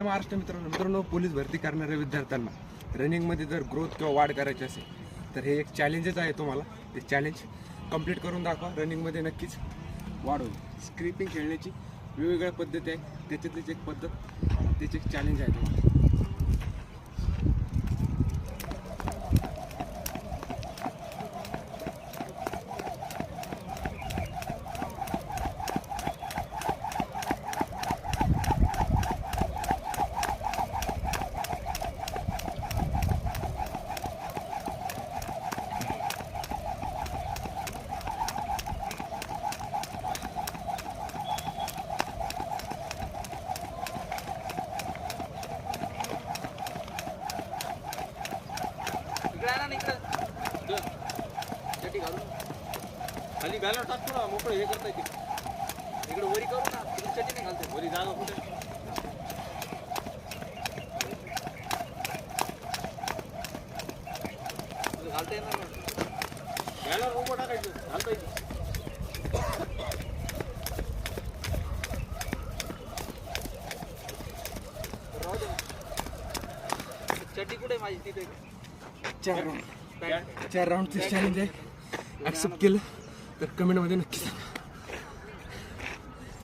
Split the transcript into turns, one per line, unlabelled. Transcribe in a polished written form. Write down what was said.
महाराष्ट्र मित्रांनो, पोलीस भरती करणाऱ्या विद्यार्थ्यांना रनिंगमध्ये जर ग्रोथ किंवा वाढ करायची असेल तर हे एक चॅलेंजच आहे तुम्हाला. ते चॅलेंज कंप्लीट करून दाखवा. रनिंगमध्ये नक्कीच वाढ होईल. स्क्रिपिंग खेळण्याची वेगवेगळ्या पद्धती आहे, त्याच्यातलीच एक पद्धत, त्याची एक चॅलेंज आहे तुम्हाला.
खाली बॅलर टाकतो ना, मोकळं हे करता येते. इकडे वरी करू ना, तिकडे चटी नाही घालते. वरी जागा कुठे घालता येणार ना. बॅलर उभं टाकायचं, घालता येते. राहू दे. चटी कुठे माझी तिथे
4 राऊंडचे चॅलेंज आहे. ॲक्सेप्ट केलं तर कमेंटमध्ये नक्की सांगा.